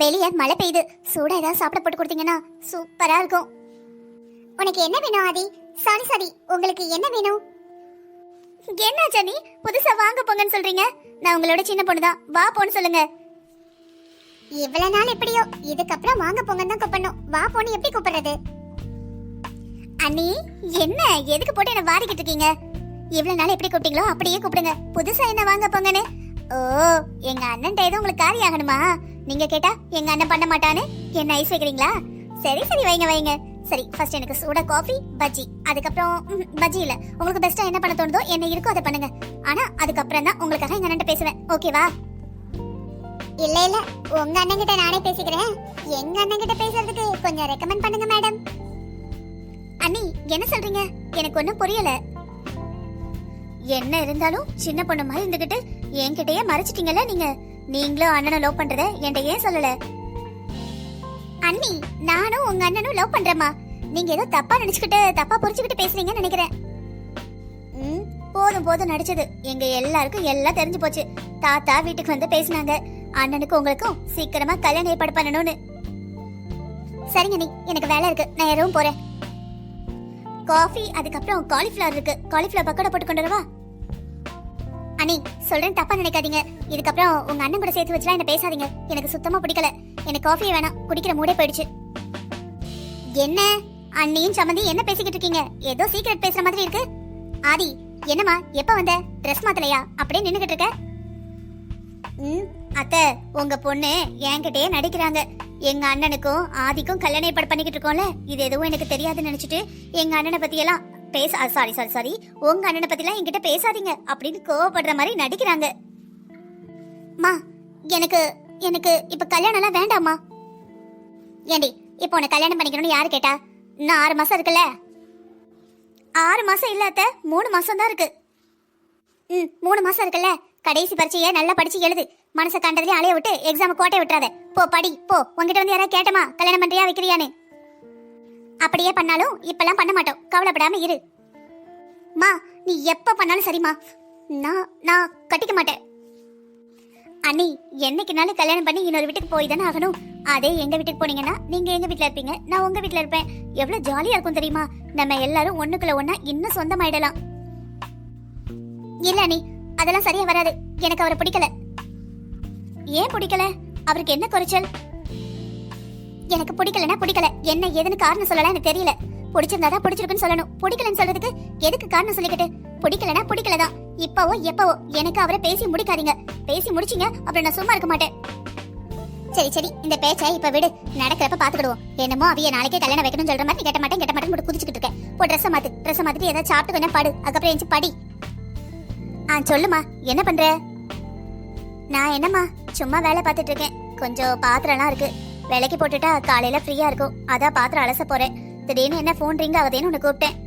வெளியே மழை பெய்யுது. சூடா ஏதாவது சாப்பிட போட்டு கொடுத்தீங்கன்னா சூப்பரா இருக்கும். உனக்கு என்ன வேணும் ஆதி? சாரி, உங்களுக்கு என்ன வேணும்? என்ன ஜனி, புதுசா வாங்க போங்கன்னு சொல்றீங்க? நான் உங்களோட சின்ன பொண்ணு தான், வா போன்னு சொல்லுங்க. இவ்வளவு நாள் எப்படியோ, இதுக்கப்புறம் வாங்க போங்கன்னு தான் கூப்பிடணும். வா போன்னு எப்படி கூப்பிடுறது? அண்ணி, என்ன எதுக்கு போட்டு என்ன வாரிக்கிட்டு இருக்கீங்க? இவ்வளவு நாள் எப்படி கூப்பிட்டீங்களோ அப்படியே கூப்பிடுங்க. புதுசா என்ன வாங்க போங்கன்னு? ஓ, எங்க அண்ணன் ஏதோ உங்களுக்கு காரியம் ஆகணுமா? நீங்க கேட்டா எங்க அண்ணன் பண்ண மாட்டான்னு என்ன ஐஸ் வைக்கிறீங்களா? சரி வைங்க. சரி, ஃபர்ஸ்ட் எனக்கு சூடா காஃபி, பஜ்ஜி. அதுக்கப்புறம் பஜ்ஜி இல்ல, உங்களுக்கு பெஸ்டா என்ன பண்ண தோணுதோ என்ன இருக்கோ அதை பண்ணுங்க. ஆனா அதுக்கப்புறம் தான் உங்களுக்காக எங்க அண்ணன் பேசுவேன், ஓகேவா? இல்ல உங்க அண்ணன் கிட்ட நானே பேசிக்கிறேன். எங்க அண்ணன் கிட்ட பேசுறதுக்கு கொஞ்சம் ரெக்கமெண்ட் பண்ணுங்க மேடம். அண்ணி, என்ன சொல்றீங்க? எனக்கு ஒண்ணும் புரியல. என்ன இருந்தாலும் சின்ன பொண்ணு மாதிரி இருந்துகிட்டு என்கிட்டயே மறைச்சிட்டீங்கல்ல நீங்க. நீங்களும் அண்ணனும் லவ் பண்றத என்கிட்ட ஏன் சொல்லல? அண்ணி, நானும் உங்க அண்ணனும் லவ் பண்றேமா. நீங்க ஏதோ தப்பா நினைச்சுக்கிட்டு தப்பா புரிஞ்சுக்கிட்டு பேசுறீங்கன்னு நினைக்கிறேன். போதும் நடிச்சது. எங்க எல்லாருக்கும் எல்லாம் தெரிஞ்சு போச்சு. தாத்தா வீட்டுக்கு வந்து பேசினாங்க, அண்ணனுக்கு உங்களுக்கும் சீக்கிரமா கல்யாணம் ஏற்பாடு பண்ணணும்னு. சரிங்க நீ, எனக்கு வேலை இருக்கு, நான் யாரும் போறேன். காஃபி, அதுக்கப்புறம் காலிஃபிளவர் இருக்கு, காலிஃபிளவர் பக்கோடா போட்டு கொண்டு வரவா? அண்ணி, சொல்றேன் தப்பா நினைக்காதீங்க. இதுக்கப்புறம் உங்க அண்ணன் கூட சேர்த்து வச்சுலாம் என்ன பேசாதீங்க. எனக்கு சுத்தமா பிடிக்கல. எனக்கு காஃபியே வேணாம், குடிக்கிற மூடே போயிடுச்சு. என்ன அண்ணியும் சம்மந்தி என்ன பேசிக்கிட்டு இருக்கீங்க? ஏதோ சீக்ரெட் பேசுற மாதிரி இருக்கு. ஆதி, என்னம்மா எப்ப வந்த? ட்ரெஸ் மாத்தலையா? அப்படியே நின்னுகிட்டு இருக்க. அத்தை, உங்க பொண்ணு என்கிட்டயே நடிக்கிறாங்க. எங்க அண்ணனுக்கும் ஆதிக்கும் கல்யாணம் ஏற்பாடு பண்ணிக்கிட்டு இருக்கோம்ல, இது எதுவும் எனக்கு தெரியாதுன்னு நினைச்சிட்டு எங்க அண்ணனை பத்தி எல்லாம் சாரி உங்க அண்ணனை பத்தி எல்லாம் என்கிட்ட பேசாதீங்க அப்படின்னு கோவப்படுற மாதிரி நடிக்கிறாங்க. மா, எனக்கு எனக்கு இப்ப கல்யாணம் எல்லாம் வேண்டாமா? ஏண்டி, இப்ப உன்னை கல்யாணம் பண்ணிக்கணும்னு யாரு கேட்டா? இன்னும் 6 மாசம் இருக்குல்ல? 6 மாசம் இல்ல அத்தை, 3 மாசம் தான் இருக்கு. 3 மாசம் இருக்குல்ல. கடைசி பரீட்சையை நல்லா படிச்சு எழுது. மனசை கண்டதுலயே அலைய விட்டு எக்ஸாம் கோட்டை விட்டுறாத. போ படி போ. உங்ககிட்ட வந்து யாராவது கேட்டமா கல்யாணம் பண்றியா வைக்கிறியான்னு? அப்படியே பண்ணாலும் இப்பெல்லாம் பண்ண மாட்டோம், கவலைப்படாம இரு. மா, நீ எப்ப பண்ணாலும் சரிமா, நான் கட்டிக்க மாட்டேன். அண்ணி, என்னைக்குனாலும் கல்யாணம் பண்ணி இன்னொரு வீட்டுக்கு போய் தானே ஆகணும். அதே எங்க வீட்டுக்கு போனீங்கன்னா நீங்க எங்க வீட்டுல இருப்பீங்க, நான் உங்க வீட்டுல இருப்பேன். எவ்வளவு ஜாலியா இருக்கும் தெரியுமா? நம்ம எல்லாரும் ஒண்ணுக்குள்ள ஒண்ணா இன்னும் சொந்தமாயிடலாம். இல்ல அண்ணி, அதெல்லாம் சரியா வராது. எனக்கு அவரை பிடிக்கல. ஏன் பிடிக்கல? அவருக்கு என்ன குறைச்சல்? எனக்கு பிடிக்கலன்னா பிடிக்கல, என்ன ஏதுன்னு காரணம் சொல்லலாம் எனக்கு தெரியல. பிடிச்சிருந்தாதான் பிடிச்சிருக்குன்னு சொல்லணும். பிடிக்கலன்னு சொல்றதுக்கு எதுக்கு காரணம் சொல்லிக்கிட்டு? பிடிக்கலன்னா பிடிக்கலதான். இப்பவோ எப்பவோ எனக்கு அவரை பேசி முடிக்காதீங்க. பேசி முடிச்சிங்க அப்புறம் நான் சும்மா இருக்க மாட்டேன். சரி, இந்த பேச்சை இப்ப விடு, நடக்கிறப்ப பாத்துக்கிடுவோம். என்னமோ அவிய நாளைக்கே கல்யாணம் வைக்கணும்னு சொல்ற மாதிரி கேட்ட மாட்டேன் குதிச்சுக்கிட்டு இருக்கேன். போ ட்ரெஸ் மாத்திட்டு ஏதாவது சாப்பிட்டு கொஞ்சம் பாடு, அதுக்கப்புறம் எஞ்சி படி. சொல்லுமா, என்ன பண்ற? நான் என்னம்மா, சும்மா வேலை பார்த்துட்டு இருக்கேன். கொஞ்சம் பாத்திரம்லாம் இருக்கு, விலைக்கு போட்டுட்டா காலையில ஃப்ரீயா இருக்கும். அதான் பாத்திரம் அலச போறேன். திடீர்னு என்ன போன் ரிங் ஆகுதுன்னு உன்னை கூப்பிட்டேன்.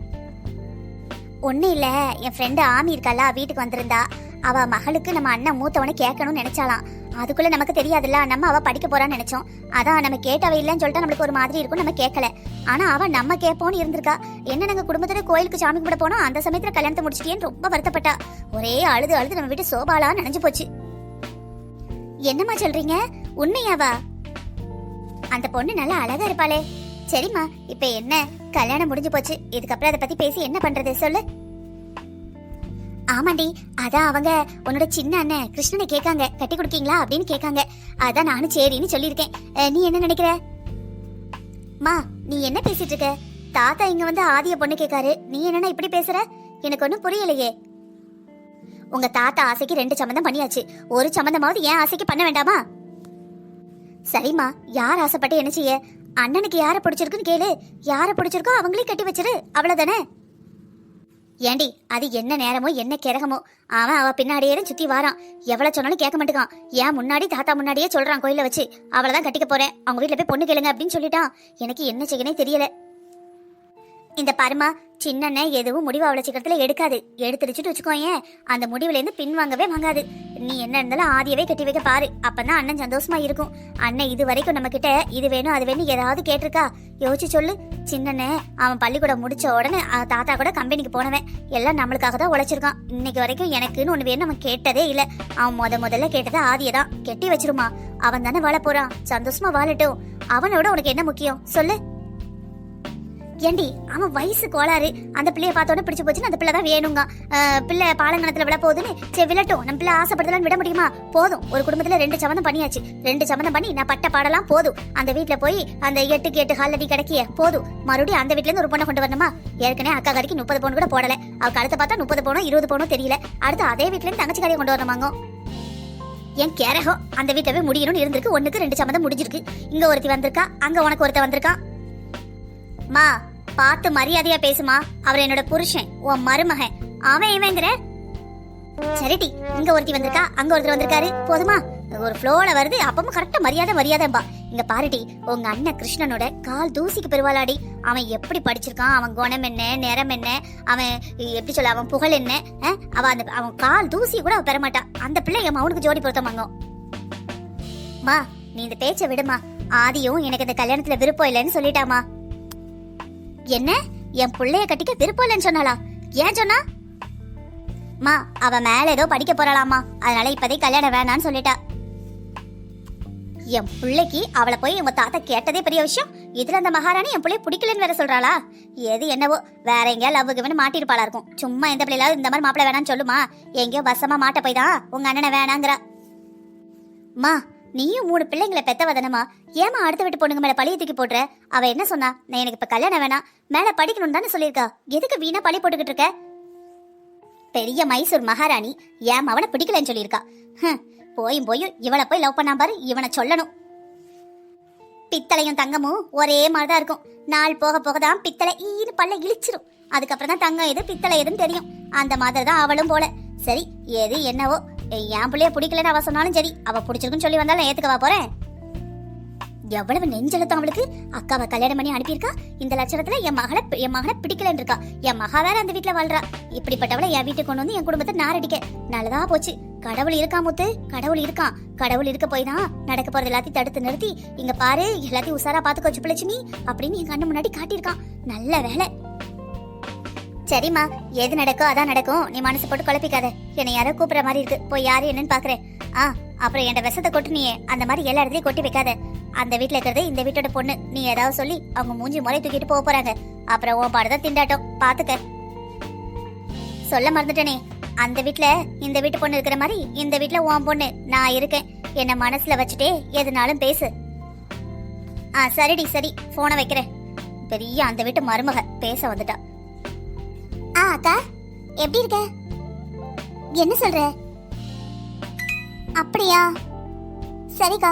ஒன்னும் இல்ல, என் ஃப்ரெண்டு ஆமி இருக்கால, வீட்டுக்கு வந்திருந்தா. அவ மகளுக்கு நம்ம அண்ணன் மூத்தவனை கேட்கணும்னு நினைச்சாலாம். அதுக்குள்ள நமக்கு தெரியாதுல்ல, நம்ம அவ படிக்க போறான்னு நினைச்சோம். அதான் நம்ம கேட்டவ இல்லன்னு சொல்லிட்டு நம்மளுக்கு ஒரு மாதிரி இருக்கும், நம்ம கேட்கல. ஆனா அவ நம்ம கேட்போன்னு இருந்திருக்கா. என்ன நாங்க குடும்பத்துல கோயிலுக்கு சாமி கும்பிட போனோம், அந்த சமயத்துல கல்யாணத்தை முடிச்சிட்டேன்னு ரொம்ப வருத்தப்பட்டா. ஒரே அழுது நம்ம வீட்டு சோபாலா நினைஞ்சு போச்சு. என்னம்மா சொல்றீங்க? உண்மையாவா? அந்த பொண்ணு நல்லா அழகா இருப்பாளே. சரிம்மா, இப்ப என்ன, கல்யாணம் முடிஞ்சு போச்சு, இதுக்கப்புறம் அதை பத்தி பேசி என்ன பண்றது சொல்லு. ஆமாண்டி, அதான் அவங்க உன்னோட சின்ன அண்ணன் கிருஷ்ணனை கேட்காங்க, கட்டி கொடுக்கீங்களா அப்படின்னு கேட்காங்க. அதான் நானும் சரின்னு சொல்லியிருக்கேன். நீ என்ன நினைக்கிற? மா, நீ என்ன பேசிட்டு இருக்க? தாத்தா இங்க வந்து ஆதிய பொண்ணு கேட்காரு, நீ என்னன்னா இப்படி பேசுற? எனக்கு ஒன்னும் புரியலையே. உங்க தாத்தா ஆசைக்கு 2 சம்மந்தம் பண்ணியாச்சு, ஒரு சம்மந்தமாவது ஏன் ஆசைக்கு பண்ண வேண்டாமா? சரிம்மா, யார் ஆசைப்பட்டு என்ன செய்ய? அண்ணனுக்கு யார பிடிச்சிருக்குன்னு கேளு, யார பிடிச்சிருக்கோ அவங்களே கட்டி வச்சிரு, அவ்வளவுதானே? ஏண்டி, அது என்ன நேரமோ என்ன கிரகமோ, அவன் அவ பின்னாடியே சுத்தி வாரான். எவ்வளவு சொன்னாலும் கேட்க மாட்டேங்கான். ஏன் முன்னாடி தாத்தா முன்னாடியே சொல்றான், கோயில வச்சு அவளதான் கட்டிக்க போறேன், அவங்க வீட்டுல போய் பொண்ணு கேளுங்க அப்படின்னு சொல்லிட்டான். எனக்கு என்ன செய்யனே தெரியல. இந்த பாருமா, சின்ன எதுவும் முடிவு அவ்வளவு சீக்கிரத்துல எடுக்காது. எடுத்துருச்சுட்டு வச்சுக்கோயேன், அந்த முடிவுல இருந்து பின் வாங்கவே வாங்காது. நீ என்ன இருந்தாலும் ஆதியவே கட்டி வைக்க பாரு, அப்பதான் அண்ணன் சந்தோஷமா இருக்கும். அண்ணன் இது வரைக்கும் நம்ம கிட்ட இது வேணும் அது வேணும் ஏதாவது கேட்டிருக்கா? யோசிச்சு சொல்லு. சின்னனே அவன் பள்ளிக்கூடம் முடிச்ச உடனே தாத்தா கூட கம்பெனிக்கு போனவன், எல்லாம் நம்மளுக்காக தான் உழைச்சிருக்கான். இன்னைக்கு வரைக்கும் எனக்குன்னு ஒண்ணு வேணும் அவன் கேட்டதே இல்ல. அவன் முதல்ல கேட்டது ஆதியதான். கெட்டி வச்சிருமா, அவன் தானே வாழ போறான், சந்தோஷமா வாழட்டும். அவனோட உனக்கு என்ன முக்கியம் சொல்லு? ஏண்டி, அவன் வயசு கோளாறு. அந்த பிள்ளைய பார்த்தோன்னே பிடிச்சு போச்சுன்னு அந்த பிள்ளை தான் வேணுங்க. பிள்ளை பாலங்கணத்துல விட போகுதுன்னு சரி விழட்டும், நம்ம பிள்ளை ஆசைப்படுதலான்னு விட முடியுமா? போதும், ஒரு குடும்பத்துல 2 சம்மந்தம் பண்ணியாச்சு. 2 சம்மந்தம் பண்ணி நான் பட்ட பாடலாம் போதும். அந்த வீட்டுல போய் அந்த 8 ஹால்ல கிடைக்கிய போதும். மறுபடியும் அந்த வீட்டுல இருந்து ஒரு பொண்ணை கொண்டு வரணுமா? ஏற்கனவே அக்கா கறிக்கு 30 பவுன் கூட போடல. அவ கழுத்தை பார்த்தா 30 பவுனோ 20 பவுனோ தெரியல. அடுத்து அதே வீட்டுல இருந்து தங்கச்சி கறியை கொண்டு வரணுமாங்க. என் கேரகம் அந்த வீட்டவே முடியணும்னு இருந்திருக்கு. 1க்கு 2 சம்மந்தம் முடிஞ்சிருக்கு. இங்க ஒருத்தி வந்திருக்கா, அங்க உனக்கு ஒருத்த வந்திருக்கான். மா பார்த்து மரியாதையா பேசுமா, அவர் என்னோட புருஷன், உன் மருமகன். அவன் இவங்கிற சரிடி. இங்க ஒருத்தி வந்திருக்கா, அங்க ஒருத்தர் வந்திருக்காரு, போதுமா? ஒரு ஃப்ளோல வருது, அப்பவும் கரெக்டா மரியாதைப்பா. இங்க பாருடி, உங்க அண்ணன் கிருஷ்ணனோட கால் தூசிக்கு பெருவாளாடி. அவன் எப்படி படிச்சிருக்கான், அவன் குணம் என்ன, நிறம் என்ன, அவன் எப்படி சொல்ல, அவன் புகழ் என்ன, அவன் கால் தூசி கூட அவ பெறமாட்டா. அந்த பிள்ளை என் அவனுக்கு ஜோடி பொருத்தமாங்க. மா நீ இந்த பேச்சை விடுமா. ஆதியும் எனக்கு இந்த கல்யாணத்துல விருப்பம் இல்லைன்னு சொல்லிட்டாமா. என்ன, என் பிள்ளைய கட்டிக்க விருப்பம் இல்லைன்னு சொன்னாளா? ஏன் சொன்னா? மா அவ மேல ஏதோ படிக்க போறாளாமா, அதனால இப்பதே கல்யாணம் வேணான்னு சொல்லிட்டா. என் பிள்ளைக்கு அவளை போய் உங்க தாத்தா கேட்டதே பெரிய விஷயம். இதுல அந்த மகாராணி என் பிள்ளைய பிடிக்கலன்னு வேற சொல்றாளா? எது என்னவோ, வேற எங்கேயா லவ்வுக்கு மாட்டிருப்பாளா இருக்கும். சும்மா எந்த பிள்ளையாவது இந்த மாதிரி மாப்பிள்ள வேணான்னு சொல்லுமா? எங்கேயோ வசமா மாட்ட போய் தான் உங்க அண்ணனை வேணாங்கிறா. மா நீயும் 3 பிள்ளைங்களை பெத்தவதனமா, ஏமா அடுத்த வீட்டு பொண்ணுங்க மேல பழிய தூக்கி போடுற? அவ என்ன சொன்னா? நான் எனக்கு இப்ப கல்யாணம் வேணாம், மேல படிக்கணும் தானே சொல்லியிருக்கா. எதுக்கு வீணா பழி போட்டுக்கிட்டு இருக்க? பெரிய மைசூர் மகாராணி ஏன் அவனை பிடிக்கலன்னு சொல்லியிருக்கா. போயும் இவளை போய் லவ் பண்ணா பாரு, இவனை சொல்லணும். பித்தளையும் தங்கமும் ஒரே மாதிரிதான் இருக்கும். நாள் போக போகதான் பித்தளை ஈனு பல்ல இழிச்சிரும். அதுக்கப்புறம் தான் தங்கம் எது பித்தளை எதுன்னு தெரியும். அந்த மாதிரி தான் அவளும் போல. சரி எது என்னவோ, என் பிள்ளைய பிடிக்கலன்னு அவ சொன்னாலும் சரி, அவ பிடிச்சிருக்குன்னு சொல்லி வந்தாலும் ஏத்துக்கவா போறேன்? எவ்வளவு நெஞ்செழுத்தம் அவளுக்கு. அக்காவை கல்யாணம் பண்ணி அனுப்பியிருக்கா. இந்த லட்சணத்துல என் மகனை பிடிக்கலன்னு இருக்கா. என் மகா வேற அந்த வீட்டுல வாழ்றா. இப்படிப்பட்டவளை என் வீட்டுக்கு கொண்டு வந்து என் குடும்பத்தை நாரடிக்க நல்லதா போச்சு. கடவுள் இருக்கா முத்து, கடவுள் இருக்கான். கடவுள் இருக்க போய் தான் நடக்க போறது எல்லாத்தையும் தடுத்து நிறுத்தி, இங்க பாரு எல்லாத்தையும் உசாரா பாத்துக்கோ சுப்புலட்சுமி அப்படின்னு என் கண்ணு முன்னாடி காட்டியிருக்கான். நல்ல வேலை. சரிம்மா, எது நடக்கோ அதான் நடக்கும். நீ மனசு போட்டு குழப்பிக்காத. என்னை யாரோ கூப்பிடுற மாதிரி இருக்கு, போய் யாரு என்னன்னு பாக்குறேன். அப்புறம் என் விஷத்தை கொட்டு நீ அந்த மாதிரி எல்லா இடத்துலயும் கொட்டி வைக்காத. அந்த வீட்டுல இருக்கிறது இந்த வீட்டோட பொண்ணு. நீ ஏதாவது சொல்லி அவங்க மூஞ்சி முறை தூக்கிட்டு போக போறாங்க. அப்புறம் உன் பாடுதான் திண்டாட்டம், பாத்துக்க. சொல்ல மறந்துட்டனே, அந்த வீட்டுல இந்த வீட்டு பொண்ணு இருக்கிற மாதிரி இந்த வீட்டுல உன் பொண்ணு நான் இருக்கேன். என்ன மனசுல வச்சுட்டே எதுனாலும் பேசு. சரிடி சரி, போனை வைக்கிறேன். பெரிய அந்த வீட்டு மருமக பேச வந்துட்டா. அக்கா எப்படி இருக்க? என்ன சொல்ற? அப்படியா, சரிக்கா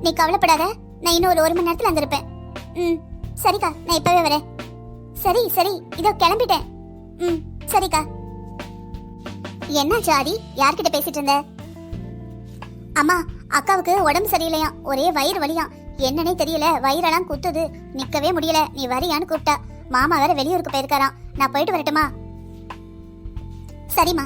நீ கவலைப்படாத. நான் இன்னும் ஒரு 1 மணி நேரத்துல அங்க இருப்பேன். சரிக்கா, நான் இப்பவே வரேன். சரி இதோ கிளம்பிட்டேன். சரிக்கா. என்ன ஜாதி, யார்கிட்ட பேசிட்டு இருந்த? அம்மா, அக்காவுக்கு உடம்பு சரியில்லையா, ஒரே வயிறு வலியா. என்னன்னே தெரியல, வயிறெல்லாம் குத்துது, நிக்கவே முடியல. நீ வரியான்னு கூப்பிட்டா. மாமா வேற வெளியூருக்கு போயிருக்காராம். நான் போயிட்டு வரட்டுமா? சரிம்மா,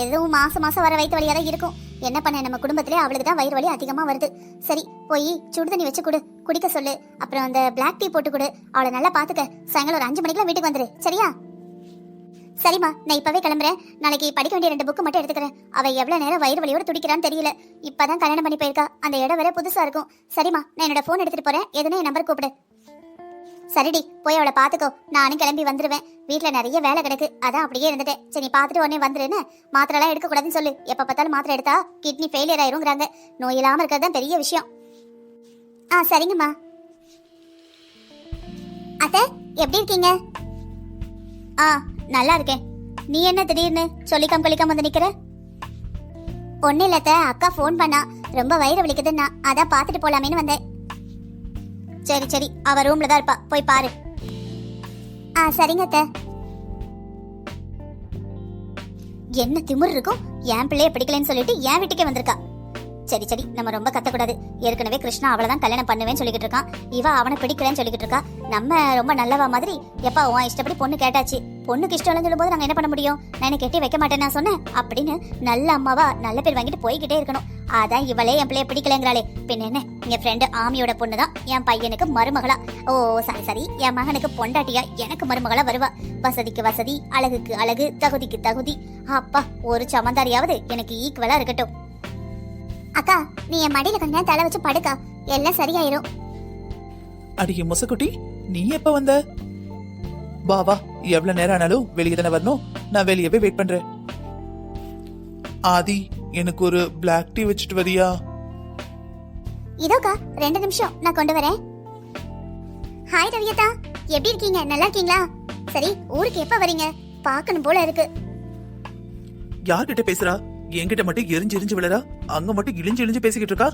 எதுவும் மாசம் வர வயிற்று வலியா தான் இருக்கும். என்ன பண்ண, நம்ம குடும்பத்திலே அவளுக்கு தான் வயிறு வலி அதிகமா வருது. சரி போய் சுடு தண்ணி வச்சு கொடு, குடிக்க சொல்லு. அப்புறம் அந்த பிளாக் டீ போட்டு கொடு. அவளை நல்லா பாத்துக்க. சாயங்காலம் ஒரு 5 மணிக்கெல்லாம் வீட்டுக்கு வந்துரு, சரியா? சரிம்மா, நான் இப்பவே கிளம்புறேன். நாளைக்கு படிக்க வேண்டிய 2 புக்கு மட்டும் எடுத்துக்கிறேன். அவ எவ்வளவு நேரம் வயிறு வலியோட துடிக்கிறான்னு தெரியல. இப்பதான் கல்யாணம் பண்ணி போயிருக்கா. அந்த இடம் வேற புதுசா இருக்கும். சரிம்மா, நான் என்னோட போன் எடுத்துட்டு போறேன். எதுனா என் நம்பர் கூப்பிடு. சரிடி, போய் அவளை பாத்துக்கோ. நானும் கிளம்பி வந்துருவேன். வீட்டுல நிறைய வேலை கிடக்கு, அதான் அப்படியே இருந்துட்டேன். சரி நீ பாத்துட்டு உடனே வந்துருன்னு. மாத்திரை எல்லாம் எடுக்க கூடாதுன்னு சொல்லு. எப்ப பார்த்தாலும் மாத்திரை எடுத்தா கிட்னி ஃபெயிலியர் ஆயிருங்கிறாங்க. நோய் இல்லாம இருக்கிறது தான் பெரிய விஷயம். சரிங்கம்மா. அத்தை எப்படி இருக்கீங்க? நல்லா இருக்கேன். நீ என்ன திடீர்னு சொல்லிக்காம கொல்லிக்காம வந்து நிக்கிற? ஒன்னும் இல்ல அத்தை, அக்கா போன் பண்ணா, ரொம்ப வயிறு வலிக்குதுன்னா அதான் பாத்துட்டு போலாமேன்னு வந்தேன். சரி அவ ரூம்ல தான் இருப்பா, போய் பாரு. சரிங்க அத்தை. என்ன திமிர் இருக்கும், என் பிள்ளைய பிடிக்கலன்னு சொல்லிட்டு என் வீட்டுக்கே வந்திருக்கா. சரி சரி, நம்ம ரொம்ப கத்தக்கூடாது. ஏற்கனவே கிருஷ்ணா அவளதான் கல்யாணம் பண்ணுவேன்னு சொல்லிக்கிட்டு இருக்கான். இவ அவனை பிடிக்கலன்னு சொல்லிக்கிட்டு இருக்கா. நம்ம ரொம்ப நல்லவா மாதிரி எப்பா உன் இஷ்டப்படி பொண்ணு கேட்டாச்சு, பொண்ணுக்கு இஷ்டம் இல்லைன்னு சொல்லும்போது நாங்க என்ன பண்ண முடியும்? நான் என்ன கெட்டி வைக்க மாட்டேன்னு நான் சொன்னேன் அப்படின்னு நல்ல அம்மாவா நல்ல பேர் வாங்கிட்டு போய்கிட்டே இருக்கணும். அதான் இவளே என் பிள்ளைய பிடிக்கலங்கிறாளே. பின் என்ன, என் ஃப்ரெண்டு ஆமியோட பொண்ணு தான் என் பையனுக்கு மருமகளா, ஓ சரி சரி, என் மகனுக்கு பொண்டாட்டியா எனக்கு மருமகளா வருவா. வசதிக்கு வசதி, அழகுக்கு அழகு, தகுதிக்கு தகுதி. அப்பா, ஒரு சமந்தாரியாவது எனக்கு ஈக்குவலா இருக்கட்டும். அக்கா, நீ என் மடியில கொஞ்ச நேரம் தலை வச்சு படுக்கா, எல்லாம் சரியாயிரும். அடியே முசக்குட்டி, நீ எப்ப வந்த? வா வா, எவ்வளவு நேரம் ஆனாலும் வெளியே தானே வரணும். நான் வெளியவே வெயிட் பண்றேன். ஆதி, எனக்கு ஒரு பிளாக் டீ வச்சுட்டு வரியா? இதோக்கா, 2 நிமிஷம் நான் கொண்டு வரேன். ஹாய் ரவியதா, எப்படி இருக்கீங்க? நல்லா இருக்கீங்களா? சரி, ஊருக்கு எப்ப வரீங்க? பார்க்கணும் போல இருக்கு. யார்கிட்ட பேசுறா? என்கிட்ட மட்டும் எரிஞ்சு எரிஞ்சு விழறா, அங்க மட்டும் இழிஞ்சு இழிஞ்சு பேசிக்கிட்டு இருக்கா.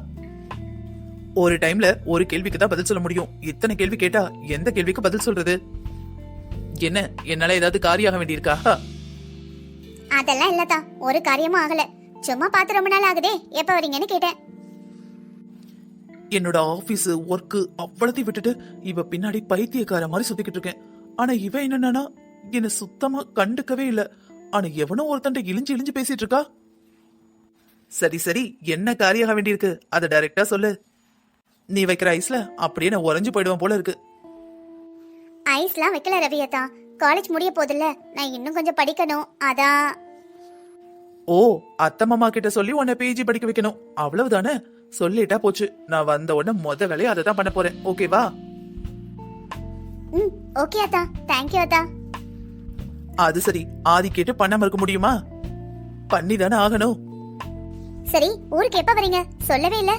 ஒரு டைம்ல ஒரு கேள்விக்கு தான் பதில் சொல்ல முடியும். இத்தனை கேள்வி கேட்டா எந்த கேள்விக்கு பதில் சொல்றது? என்ன, என்னால ஏதாவது காரியாக வேண்டியிருக்கா? அதெல்லாம் இல்லதா, ஒரு காரியமும் ஆகல. சும்மா பார்த்து ரொம்ப நாள் ஆகுதே, எப்ப வரீங்கன்னு கேட்டேன். என்னோட ஆபீஸ் ஒர்க் அவ்வளத்தையும் விட்டுட்டு இவ பின்னாடி பைத்தியக்கார மாதிரி சுத்திக்கிட்டு இருக்கேன். ஆனா இவ என்னன்னா என்ன சுத்தமா கண்டுக்கவே இல்ல. ஆனா எவனோ ஒருத்தண்ட இழிஞ்சு இழிஞ்சு பேசிட்டு இருக்கா. சரி சரி, என்ன காரியாக வேண்டியிருக்கு அதை டைரக்டா சொல்லு. நீ வைக்கிற ஐஸ்ல அப்படியே நான் உறைஞ்சு போயிடுவேன் போல இருக்கு. ஐஸ்லாம் வைக்கல ரவியதா, காலேஜ் முடிய போதில்ல, நான் இன்னும் கொஞ்சம் படிக்கணும், அதான். ஓ, அத்தை மாமா கிட்ட சொல்லி உன்னை பிஜி படிக்க வைக்கணும், அவ்வளவுதானே? சொல்லிட்டா போச்சு. நான் வந்த உடனே முத வேலையை அதை தான் பண்ண போறேன். ஓகேவா? ஓகே அத்தா, தேங்க்யூ அத்தா. அது சரி, ஆதி கேட்டு பண்ணாம இருக்க முடியுமா? பண்ணி தானே ஆகணும். சரி, ஊருக்கு எப்ப வரீங்க? சொல்லவே இல்ல.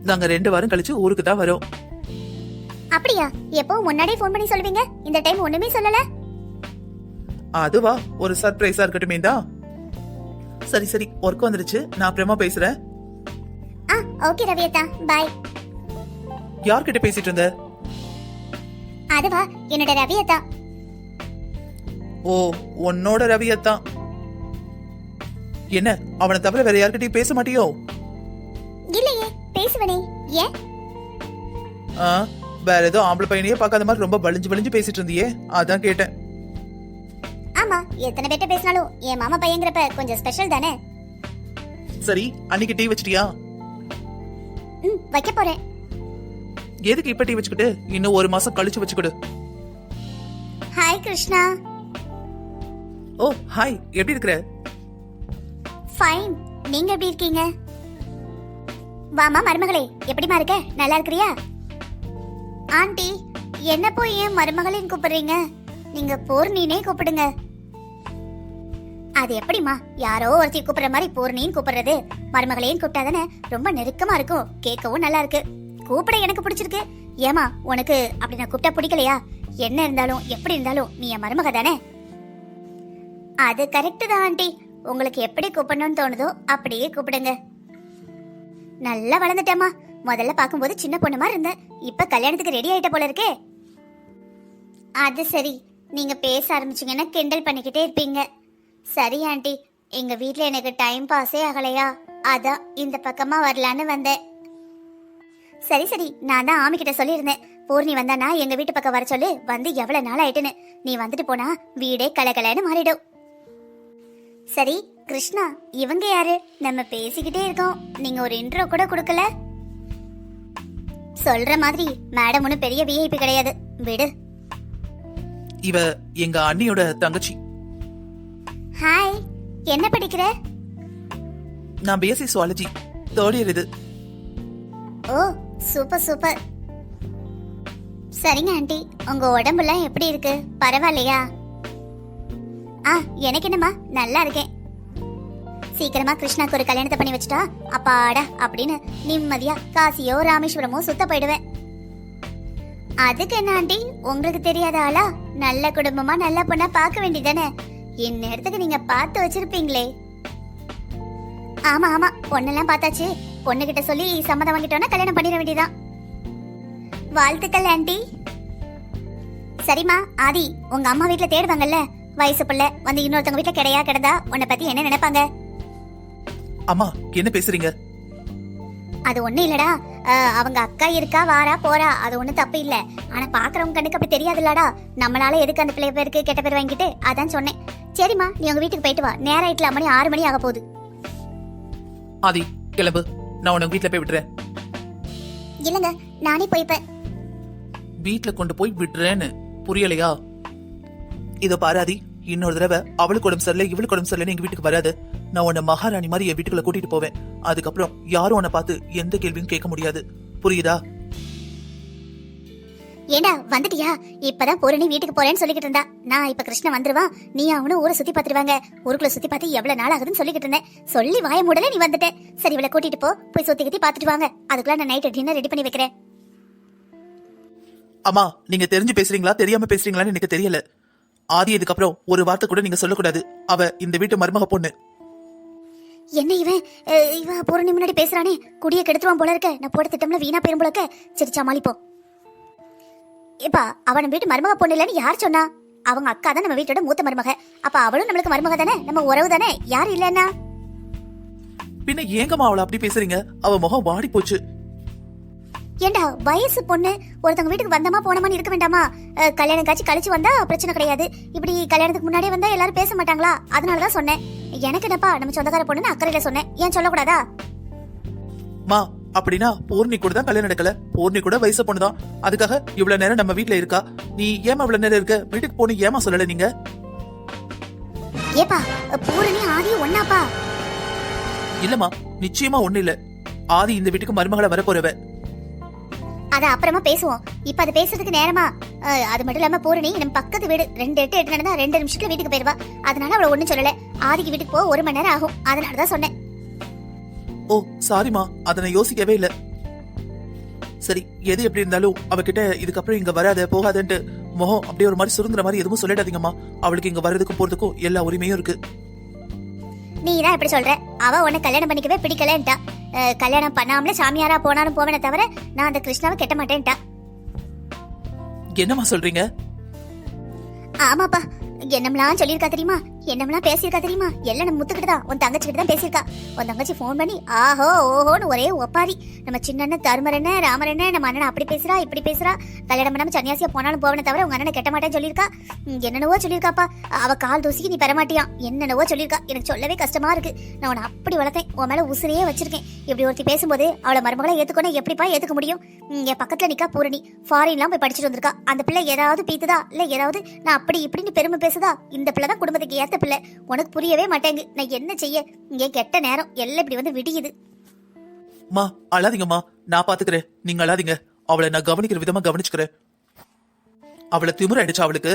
நாங்க 2 வாரம் கழிச்சு ஊருக்கு தான் வரோம். அப்படியா? எப்போ முன்னாடியே ஃபோன் பண்ணி சொல்லுவீங்க, இந்த டைம் ஒண்ணுமே சொல்லல. அதுவா, ஒரு சர்ப்ரைஸா இருக்கட்டுமே தான். சரி சரி, ஒர்க் வந்துருச்சு, நான் அப்புறமா பேசுறேன். ஓகே ரவியதா, பாய். யார்கிட்ட பேசிட்டு இருந்த? அதுவா, என்னோட ரவியதா. ஓ, உன்னோட ரவியத்தான். என்ன, அவனை தவிர வேற யார்கிட்டயும் பேச மாட்டியோ? இல்லையே, பேசுவனே. ஏன்? வேற ஏதோ ஆம்பளை பையனையே பார்க்காத மாதிரி ரொம்ப வலிஞ்சு வலிஞ்சு பேசிட்டு இருந்தியே, அதான் கேட்டேன். ஆமா, எத்தனை பேட்ட பேசினாலும் என் மாமா பையங்கிறப்ப கொஞ்சம் ஸ்பெஷல் தானே. சரி, அன்னைக்கு டீ வச்சிட்டியா? வைக்க போறேன். எதுக்கு இப்ப டீ வச்சுக்கிட்டு? இன்னும் 1 மாசம் கழிச்சு வச்சுக்கிடு. ஹாய் கிருஷ்ணா. ஓ ஹாய், எப்படி இருக்கிற? ஃபைன், நீங்க எப்படி இருக்கீங்க? வாமா மருமகளே, எப்படிமா இருக்க? நல்லா இருக்கறியா? ஆண்டி, என்ன போய் ஏன் மருமகளின்னு கூப்பிடுறீங்க? நீங்க பூர்ணினே கூப்பிடுங்க. அது எப்படிமா யாரோ ஒருத்தி கூப்பிடுற மாதிரி பூர்ணின்னு கூப்பிடுறது? மருமகளையும் கூப்பிட்டாதானே ரொம்ப நெருக்கமா இருக்கும், கேட்கவும் நல்லா இருக்கு, கூப்பிட எனக்கு பிடிச்சிருக்கு. ஏமா, உனக்கு அப்படி நான் கூப்பிட்டா பிடிக்கலையா? என்ன இருந்தாலும் எப்படி இருந்தாலும் நீ என் மருமக தானே. அது கரெக்ட் தான் ஆண்டி, உங்களுக்கு எப்படி கூப்பிடணும்னு தோணுதோ அப்படியே கூப்பிடுங்க. நல்லா வளர்ந்துட்டேமா. முதல்ல பார்க்கும்போது சின்ன பொண்ணு மாதிரி இருந்த, இப்ப கல்யாணத்துக்கு ரெடி ஆயிட்ட போல இருக்கே. அது சரி, நீங்க பேச ஆரம்பிச்சீங்கன்னா கிண்டல் பண்ணிக்கிட்டே இருப்பீங்க. சரி ஆண்டி, எங்க வீட்ல எனக்கு டைம் பாஸே ஆகலையா, அதான் இந்த பக்கமா வரலான்னு வந்தேன். சரி சரி, நான் தான் ஆமி கிட்ட சொல்லியிருந்தேன், பூர்ணி வந்தானா எங்க வீட்டு பக்கம் வர சொல்லு, வந்து எவ்வளவு நாள் ஆயிட்டுன்னு. நீ வந்துட்டு போனா வீடே கலகலன்னு மாறிடும். சரி கிருஷ்ணா, இவங்க யாரு? நம்ம பேசிக்கிட்டே இருக்கோம், நீங்க ஒரு இன்ட்ரோ கூட கொடுக்கல. சொல்ற மாதிரி மேடம் ஒன்னும் பெரிய விஐபி கிடையாது, விடு. இவ எங்க அண்ணியோட தங்கச்சி. ஹாய், என்ன படிக்கிற? நான் பிஎஸ்சி சுவாலஜி 3rd இயர் இது. ஓ சூப்பர் சூப்பர். சரிங்க ஆண்டி, உங்க உடம்புலாம் எப்படி இருக்கு? பரவாயில்லையா? எனக்கு என்னமா, நல்லா இருக்கேன். சீக்கிரமா கிருஷ்ணாக்கு ஒரு கல்யாணத்தை பண்ணி வச்சுட்டா அப்பாடா அப்படின்னு நிம்மதியா காசியோ ராமேஸ்வரமோ சுத்த போயிடுவேன். அதுக்கு என்ன ஆண்டி, உங்களுக்கு தெரியாத ஆளா? நல்ல குடும்பமா நல்ல பொண்ணா பார்க்க வேண்டியதானே. இந்நேரத்துக்கு நீங்க பார்த்து வச்சிருப்பீங்களே. ஆமா ஆமா, பொண்ணெல்லாம் பார்த்தாச்சு. பொண்ணு கிட்ட சொல்லி சம்மதம் வாங்கிட்டோன்னா கல்யாணம் பண்ணிட வேண்டியதான். வாழ்த்துக்கள் ஆண்டி. சரிம்மா ஆதி, உங்க அம்மா வீட்டுல தேடுவாங்கல்ல, வயசு பிள்ளை வந்து இன்னொருத்தவங்க வீட்டுல கிடையா கிடந்தா உன்னை பத்தி என்ன நினைப்பாங்க? அம்மா என்ன பேசுறீங்க? அது ஒண்ணும் இல்லடா. அவங்க அக்கா இருக்கா, வாரா போறா, அது ஒண்ணும் தப்பு இல்ல. ஆனா பாக்குறவங்க கண்ணுக்கு அப்படி தெரியாதுல்லடா. நம்மளால எதுக்கு அந்த பிள்ளை பேருக்கு கெட்ட பேர் வாங்கிட்டு, அதான் சொன்னேன். சரிம்மா, நீ உங்க வீட்டுக்கு போயிட்டு வா. நேரம் ஆயிட்டுல, மணி 6 மணி ஆக போகுது. ஆதி கிளம்பு, நான் உன்னை வீட்டுல போய் விட்டுறேன். இல்லங்க, நானே போய்ப்பேன். வீட்டுல கொண்டு போய் விடுறேன்னு புரியலையா? இதோ பாராதி, இன்னொரு தடவை அவளுக்கு உடம்பு சரியில்லை இவளுக்கு உடம்பு சரியில்லைன்னு எங்க வீட்டுக்கு வராது. நான் உன்னை மகாராணி மாதிரி என் வீட்டுக்குள்ள கூட்டிட்டு போவேன். அதுக்கப்புறம் யாரும் உன்னை பார்த்து எந்த கேள்வியும் கேட்க முடியாது. புரியுதா? ஏண்டா வந்துட்டியா? இப்பதான் பூரணி வீட்டுக்கு போறேன்னு சொல்லிக்கிட்டு இருந்தா. நான் இப்ப கிருஷ்ணன் வந்துருவான், நீ அவனும் ஊரை சுத்தி பாத்துருவாங்க. ஊருக்குள்ள சுத்தி பார்த்து எவ்வளவு நாள் ஆகுதுன்னு சொல்லிக்கிட்டு இருந்தேன். சொல்லி வாய மூடல நீ வந்துட்ட. சரி, இவளை கூட்டிட்டு போய் சுத்தி கத்தி பாத்துட்டு வாங்க. அதுக்குள்ள நான் நைட் டின்னர் ரெடி பண்ணி வைக்கிறேன். அம்மா, நீங்க தெரிஞ்சு பேசுறீங்களா தெரியாம பேசுறீங்களான்னு எனக்கு தெரியல. ஆதி இதுக்கப்புறம் ஒரு வார்த்தை கூட நீங்க சொல்லக்கூடாது. அவ இந்த வீட்டு மருமக பொண்ணு. என்ன இவ பூரணி முன்னாடி பேசுறானே, குடிய கெடுத்துவான் போல இருக்க. நான் போட திட்டம்ல வீணா போயிரும் போல இருக்க. சரி, சமாளிப்போம். இப்ப அவன் வீட்டு மருமக பொண்ணு இல்லன்னு யார் சொன்னா? அவங்க அக்கா தான் நம்ம வீட்டோட மூத்த மருமக. அப்ப அவளும் நம்மளுக்கு மருமக தானே, நம்ம உறவு தானே. யாரு இல்லன்னா? பின்ன ஏங்கம்மா அவளை அப்படி பேசுறீங்க? அவ முகம் வாடி போச்சு. ஏண்டா, வயசு பொண்ணு ஒருத்தவங்க வீட்டுக்கு வந்தமா போனமான்னு இருக்க வேண்டாமா? கல்யாணம் காட்சி கழிச்சு வந்தா பிரச்சனை கிடையாது. இப்படி கல்யாணத்துக்கு முன்னாடியே வந்தா எல்லாரும் பேச மாட்டாங்களா? அதனாலதான் சொன்னேன். எனக்கு என்னப்பா, நம்ம சொந்தக்கார பொண்ணுன்னு அக்கறையில சொன்னேன். ஏன் சொல்லக்கூடாதா? மா, அப்படின்னா பூர்ணி கூட தான் கல்யாணம் நடக்கல. பூர்ணி கூட வயசு பொண்ணுதான். அதுக்காக இவ்வளவு நேரம் நம்ம வீட்டுல இருக்கா. நீ ஏமா இவ்வளவு நேரம் இருக்க? வீட்டுக்கு போன ஏமா சொல்லல நீங்க? ஏப்பா, பூரணி ஆதி ஒன்னாப்பா? இல்லம்மா, நிச்சயமா ஒண்ணு இல்ல. ஆதி இந்த வீட்டுக்கு மருமகளா வர போறவ. அத அப்புறமா பேசுவோம். இப்ப அது பேசுறதுக்கு நேரமா? அது மட்டும் இல்லாம பூரணி நம்ம பக்கத்து வீடு. 2 நடந்தா 2 நிமிஷத்துல வீட்டுக்கு போயிருவா. அதனால அவளை ஒண்ணும் சொல்லல. ஆதிக்கு வீட்டுக்கு போக 1 மணி நேரம் ஆகும். அதனாலதான் சொன்னேன். ஓ சாரிமா, அத நான் யோசிக்கவே இல்ல. சரி, எது எப்படி இருந்தாலும் அவகிட்ட இதுக்கப்புறம் இங்க வராத போகாதன்ட்டு முகம் அப்படியே ஒரு மாதிரி சுருங்குற மாதிரி எதுவும் சொல்லிடாதீங்கம்மா. அவளுக்கு இங்க வர்றதுக்கும் போறதுக்கும் எல்லா உரிமையும் இருக்கு. நீ தான் இப்படி சொல்ற. அவ உன்னை கல்யாணம் பண்ணிக்கவே பிடிக்கலன்ட்டா. கல்யாணம் பண்ணாமல சாமியாரா போனாலும் போவேனே தவிர நான் அந்த கிருஷ்ணாவை கெட்ட மாட்டேன்ட்டா. என்னம்மா சொல்றீங்க? ஆமாப்பா, என்னம்லாம் சொல்லியிருக்கா தெரியுமா? என்னம்லாம் பேசியிருக்கா தெரியுமா? எல்லாம் நம்ம முத்துக்கிட்டு தான், உன் தங்கச்சிக்கிட்ட தான் பேசியிருக்கா. உன் தங்கச்சி ஃபோன் பண்ணி ஆஹோ ஓஹோன்னு ஒரே ஒப்பாரி. நம்ம சின்ன தருமரண்ண ராமரண்ண நம்ம அண்ணன் அப்படி பேசுறா இப்படி பேசுறா. கல்யாணம் பண்ணாம சன்னியாசியா போனாலும் போவனே தவிர உங்க அண்ணனை கெட்ட மாட்டேன்னு சொல்லியிருக்கா. என்னென்னவோ சொல்லியிருக்காப்பா. அவ கால் தூசிக்கு நீ பெறமாட்டியா என்னென்னவோ சொல்லியிருக்கா. எனக்கு சொல்லவே கஷ்டமா இருக்கு. நான் உன்னை அப்படி வளர்த்தேன், உன் மேல உசிரியே வச்சிருக்கேன். இப்படி ஒருத்தி பேசும்போது அவளை மருமகளை ஏத்துக்கணும் எப்படிப்பா ஏத்துக்க முடியும்? என் பக்கத்துல நிக்கா பூரணி. ஃபாரின்லாம் போய் படிச்சுட்டு வந்திருக்கா. அந்த பிள்ளை ஏதாவது பீத்துதா இல்ல ஏதாவது நான் அப்படி இப்படின்னு பெருமை பேசுதா? இந்த பிள்ளை தான் குடும்பத்துக்கு ஏத்த பிள்ளை. உனக்கு புரியவே மாட்டேங்கு. நான் என்ன செய்ய? இங்கே கெட்ட நேரம் எல்லாம் இப்படி வந்து விடியுது. மா, அழாதீங்கம்மா, நான் பாத்துக்கிறேன். நீங்க அழாதீங்க. அவளை நான் கவனிக்கிற விதமா கவனிச்சுக்கிறேன். அவளை திமிராயிடுச்சு அவளுக்கு.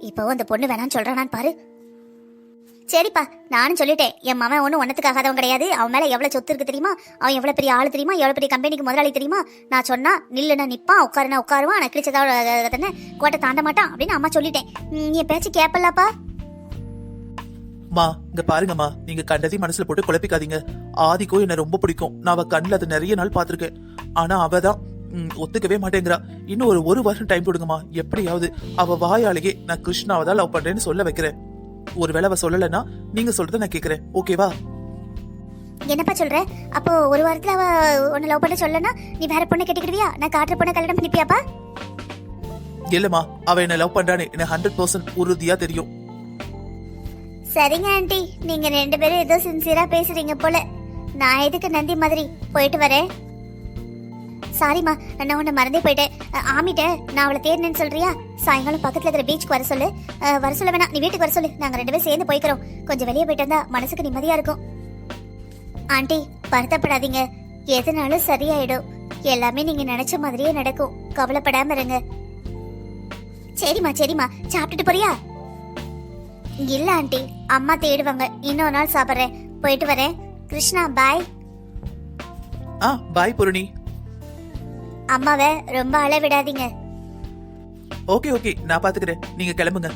இப்போ அந்த பொண்ணு வேணான்னு சொல்றானான்னு பாரு. சரிப்பா, நானும் சொல்லிட்டேன். என் மவன் ஒன்னும் ஒன்னத்துக்காகாதவன் கிடையாது. அவன் மேல எவ்வளவு சொத்து இருக்கு தெரியுமா? அவன் எவ்வளவு பெரிய ஆளு தெரியுமா? எவ்வளவு பெரிய கம்பெனிக்கு முதலாளி தெரியுமா? நான் சொன்னா நில்லுனா நிப்பான், உட்காருனா உட்காருவான், நான் கிழிச்சதா கோட்டை தாண்ட மாட்டான் அப்படின்னு அம்மா சொல்லிட்டேன். நீ பேச்சு கேப்பல்லப்பா. மா, இங்க பாருங்கம்மா, நீங்க கண்டதையும் மனசுல போட்டு குழப்பிக்காதீங்க. ஆதிக்கும் என்ன ரொம்ப பிடிக்கும். நான் அவ கண்ணுல அது நிறைய நாள் பாத்திருக்கேன். ஆனா அவதான் ஒத்துக்கவே மாட்டேங்கிறா. இன்னும் ஒரு வருஷம் டைம் கொடுங்கம்மா. எப்படியாவது அவ வாயாலேயே நான் கிருஷ்ணாவை தான் லவ் பண்றேன்னு சொல்ல வைக்கிறேன். ஒருவேளை அவ சொல்லலன்னா நீங்க சொல்றத நான் கேக்குறேன். ஓகேவா? என்னப்பா சொல்ற? அப்போ 1 வாரத்துல அவ உன்னை லவ் பண்ண சொல்லனா நீ வேற பொண்ணை கட்டிக்கிடுவியா? நான் காட்டுற பொண்ணை கல்யாணம் பண்ணிப்பியாப்பா? இல்லம்மா, அவ என்ன லவ் பண்றான்னு எனக்கு 100% உறுதியா தெரியும். சரிங்க ஆண்டி, நீங்க 2 பேரும் ஏதோ சின்சியரா பேசுறீங்க போல. நான் எதுக்கு நந்தி மாதிரி போயிட்டு வரேன். சாரிம்மா, நான் உன்னை மறந்தே போயிட்டேன். ஆமிட்ட நான் அவளை தேடினேன்னு சொல்றியா? சாயங்காலம் பக்கத்துல இருக்கிற பீச்சுக்கு வர சொல்ல வேணாம், நீ வீட்டுக்கு வர சொல்லு. நாங்க 2 பேரும் சேர்ந்து போய்க்கிறோம். கொஞ்சம் வெளியே போயிட்டு வந்தா மனசுக்கு நிம்மதியா இருக்கும். ஆண்டி, வருத்தப்படாதீங்க. எதுனாலும் சரியாயிடும். எல்லாமே நீங்க நினைச்ச மாதிரியே நடக்கும். கவலைப்படாம இருங்க. சரிம்மா சரிம்மா, சாப்பிட்டுட்டு போறியா? இல்ல ஆண்டி, அம்மா தேடுவாங்க. இன்னொரு நாள் சாப்பிடுறேன். போயிட்டு வரேன். கிருஷ்ணா பாய். பாய் பூரணி. அம்மாவை ரொம்ப அழ விடாதீங்க. ஓகே, நான் பாத்துக்கிறேன். நீங்க கிளம்புங்க.